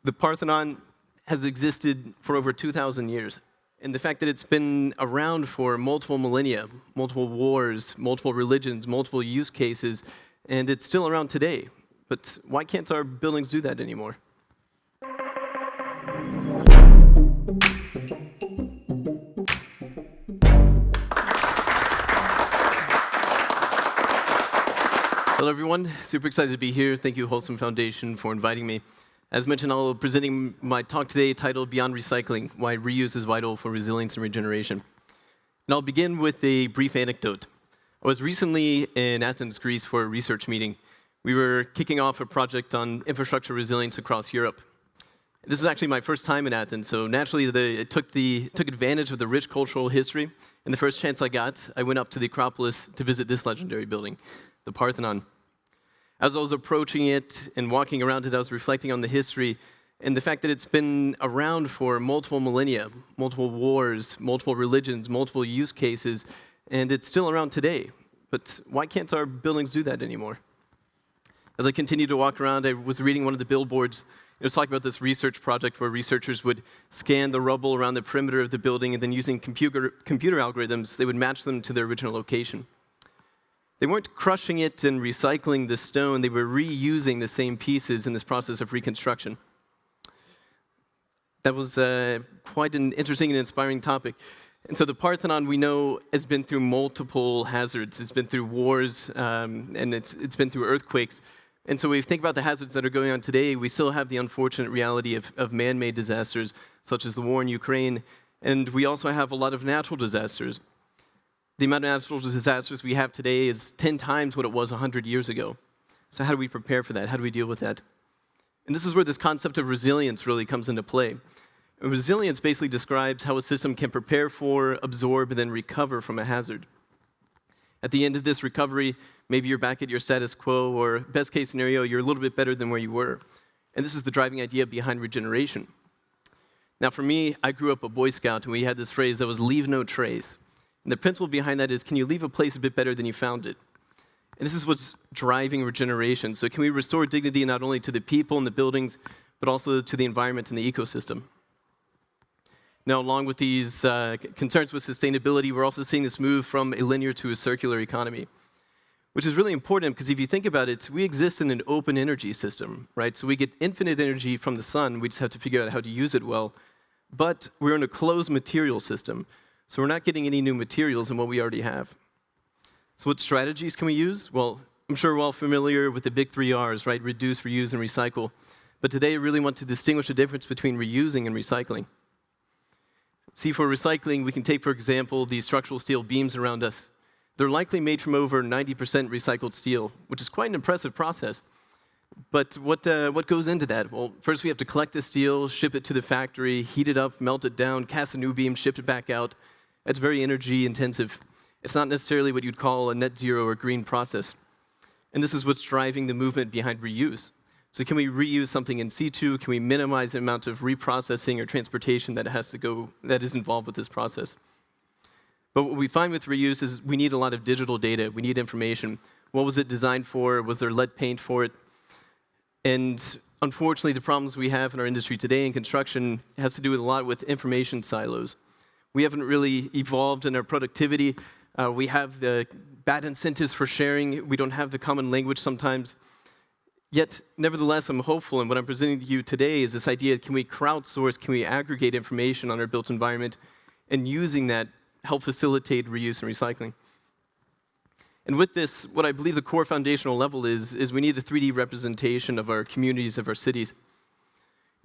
The Parthenon has existed for over 2,000 years. And the fact that it's been around for multiple millennia, multiple wars, multiple religions, multiple use cases, and it's still around today. But why can't our buildings do that anymore? Hello, everyone. Super excited to be here. Thank you, Holcim Foundation, for inviting me. As mentioned, I'll be presenting my talk today titled Beyond Recycling, Why Reuse is Vital for Resilience and Regeneration. And I'll begin with a brief anecdote. I was recently in Athens, Greece for a research meeting. We were kicking off a project on infrastructure resilience across Europe. This was actually my first time in Athens, so naturally it took advantage of the rich cultural history. And the first chance I got, I went up to the Acropolis to visit this legendary building, the Parthenon. As I was approaching it and walking around it, I was reflecting on the history and the fact that it's been around for multiple millennia, multiple wars, multiple religions, multiple use cases, and it's still around today. But why can't our buildings do that anymore? As I continued to walk around, I was reading one of the billboards. It was talking about this research project where researchers would scan the rubble around the perimeter of the building, and then using computer algorithms, they would match them to their original location. They weren't crushing it and recycling the stone, they were reusing the same pieces in this process of reconstruction. That was quite an interesting and inspiring topic. And so the Parthenon, we know, has been through multiple hazards. It's been through wars, and it's been through earthquakes. And so when we think about the hazards that are going on today, we still have the unfortunate reality of man-made disasters, such as the war in Ukraine, and we also have a lot of natural disasters. The amount of natural disasters we have today is 10 times what it was 100 years ago. So how do we prepare for that? How do we deal with that? And this is where this concept of resilience really comes into play. And resilience basically describes how a system can prepare for, absorb, and then recover from a hazard. At the end of this recovery, maybe you're back at your status quo, or best case scenario, you're a little bit better than where you were. And this is the driving idea behind regeneration. Now for me, I grew up a Boy Scout, and we had this phrase that was leave no trace. And the principle behind that is, can you leave a place a bit better than you found it? And this is what's driving regeneration. So can we restore dignity not only to the people and the buildings, but also to the environment and the ecosystem? Now, along with these concerns with sustainability, we're also seeing this move from a linear to a circular economy, which is really important because if you think about it, we exist in an open energy system, right? So we get infinite energy from the sun. We just have to figure out how to use it well. But we're in a closed material system. So we're not getting any new materials in what we already have. So what strategies can we use? Well, I'm sure we're all familiar with the big 3 R's, right? Reduce, reuse, and recycle. But today I really want to distinguish the difference between reusing and recycling. See, for recycling, we can take, for example, these structural steel beams around us. They're likely made from over 90% recycled steel, which is quite an impressive process. But what goes into that? Well, first we have to collect the steel, ship it to the factory, heat it up, melt it down, cast a new beam, ship it back out. It's very energy intensive. It's not necessarily what you'd call a net zero or green process. And this is what's driving the movement behind reuse. So can we reuse something in situ? Can we minimize the amount of reprocessing or transportation that is involved with this process? But what we find with reuse is we need a lot of digital data. We need information. What was it designed for? Was there lead paint for it? And unfortunately, the problems we have in our industry today in construction has to do with a lot with information silos. We haven't really evolved in our productivity. We have the bad incentives for sharing. We don't have the common language sometimes. Yet, nevertheless, I'm hopeful, and what I'm presenting to you today is this idea, can we crowdsource, can we aggregate information on our built environment, and using that, help facilitate reuse and recycling. And with this, what I believe the core foundational level is we need a 3D representation of our communities, of our cities.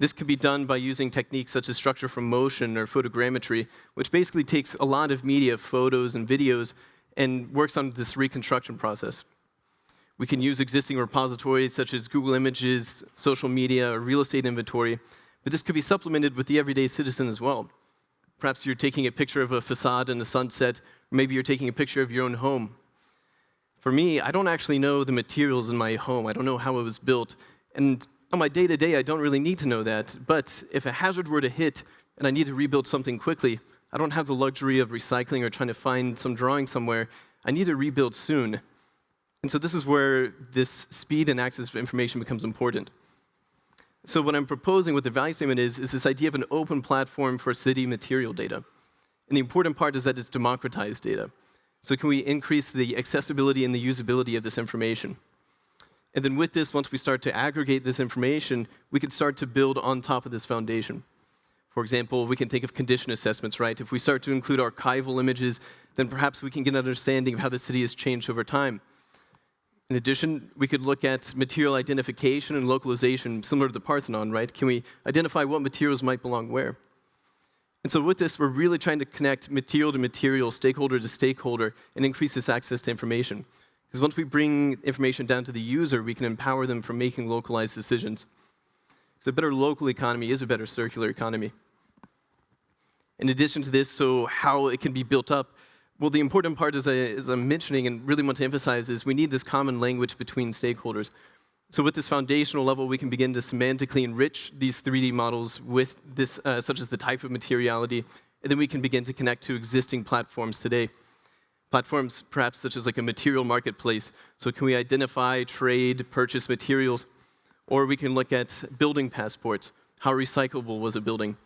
This can be done by using techniques such as structure from motion or photogrammetry, which basically takes a lot of media, photos and videos, and works on this reconstruction process. We can use existing repositories such as Google Images, social media, or real estate inventory, but this could be supplemented with the everyday citizen as well. Perhaps you're taking a picture of a facade in the sunset, or maybe you're taking a picture of your own home. For me, I don't actually know the materials in my home. I don't know how it was built. And on my day-to-day, I don't really need to know that. But if a hazard were to hit and I need to rebuild something quickly, I don't have the luxury of recycling or trying to find some drawing somewhere. I need to rebuild soon. And so this is where this speed and access to information becomes important. So what I'm proposing with the value statement is this idea of an open platform for city material data. And the important part is that it's democratized data. So can we increase the accessibility and the usability of this information? And then with this, once we start to aggregate this information, we can start to build on top of this foundation. For example, we can think of condition assessments, right? If we start to include archival images, then perhaps we can get an understanding of how the city has changed over time. In addition, we could look at material identification and localization, similar to the Parthenon, right? Can we identify what materials might belong where? And so with this, we're really trying to connect material to material, stakeholder to stakeholder, and increase this access to information. Because once we bring information down to the user, we can empower them for making localized decisions. So a better local economy is a better circular economy. In addition to this, so how it can be built up, well, the important part, as I'm mentioning and really want to emphasize, is we need this common language between stakeholders. So with this foundational level, we can begin to semantically enrich these 3D models with this, such as the type of materiality, and then we can begin to connect to existing platforms today. Platforms perhaps such as like a material marketplace. So can we identify, trade, purchase materials? Or we can look at building passports. How recyclable was a building?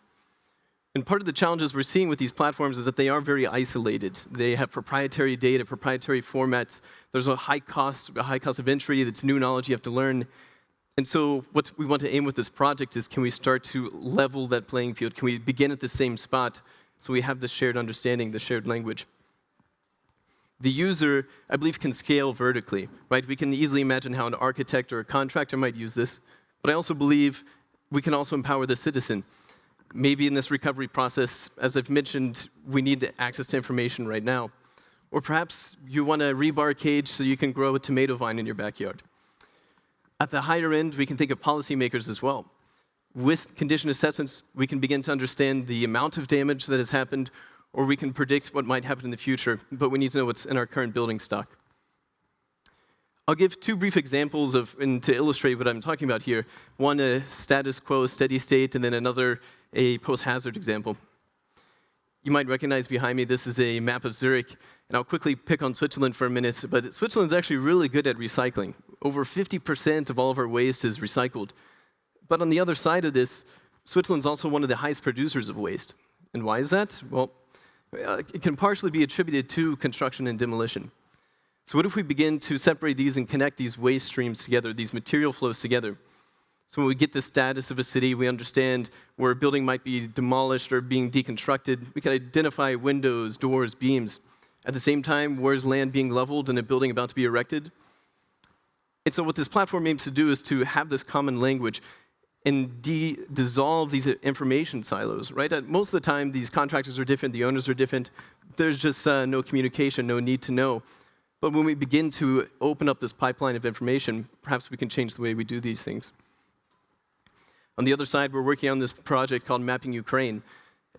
And part of the challenges we're seeing with these platforms is that they are very isolated. They have proprietary data, proprietary formats. There's a high cost of entry. That's new knowledge you have to learn. And so what we want to aim with this project is, can we start to level that playing field? Can we begin at the same spot so we have the shared understanding, the shared language? The user, I believe, can scale vertically, right? We can easily imagine how an architect or a contractor might use this, but I also believe we can also empower the citizen. Maybe in this recovery process, as I've mentioned, we need access to information right now. Or perhaps you want a rebar cage so you can grow a tomato vine in your backyard. At the higher end, we can think of policymakers as well. With condition assessments, we can begin to understand the amount of damage that has happened, or we can predict what might happen in the future, but we need to know what's in our current building stock. I'll give two brief examples and to illustrate what I'm talking about here. One, a status quo, steady state, and then another, a post-hazard example. You might recognize behind me, this is a map of Zurich, and I'll quickly pick on Switzerland for a minute, but Switzerland's actually really good at recycling. Over 50% of all of our waste is recycled. But on the other side of this, Switzerland's also one of the highest producers of waste. And why is that? Well, it can partially be attributed to construction and demolition. So what if we begin to separate these and connect these waste streams together, these material flows together? So when we get the status of a city, we understand where a building might be demolished or being deconstructed. We can identify windows, doors, beams. At the same time, where's land being leveled and a building about to be erected? And so what this platform aims to do is to have this common language and dissolve these information silos, right? Most of the time, these contractors are different, the owners are different. There's just no communication, no need to know. But when we begin to open up this pipeline of information, perhaps we can change the way we do these things. On the other side, we're working on this project called Mapping Ukraine.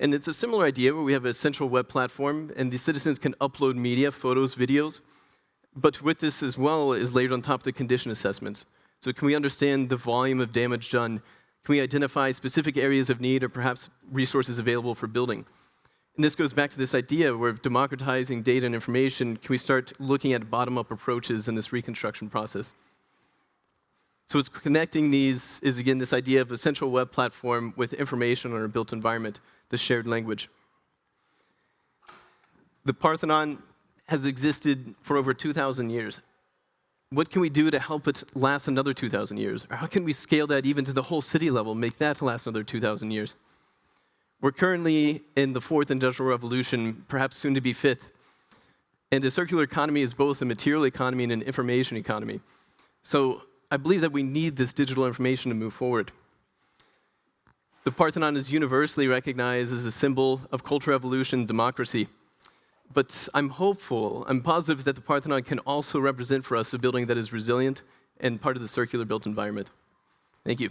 And it's a similar idea where we have a central web platform, and the citizens can upload media, photos, videos. But with this as well is layered on top of the condition assessments. So can we understand the volume of damage done? Can we identify specific areas of need or perhaps resources available for building? And this goes back to this idea where democratizing data and information, can we start looking at bottom-up approaches in this reconstruction process? So what's connecting these is, again, this idea of a central web platform with information on our built environment, the shared language. The Parthenon has existed for over 2,000 years. What can we do to help it last another 2,000 years? Or how can we scale that even to the whole city level, make that last another 2,000 years? We're currently in the fourth industrial revolution, perhaps soon to be fifth. And the circular economy is both a material economy and an information economy. So I believe that we need this digital information to move forward. The Parthenon is universally recognized as a symbol of cultural evolution and democracy. But I'm hopeful, I'm positive that the Parthenon can also represent for us a building that is resilient and part of the circular built environment. Thank you.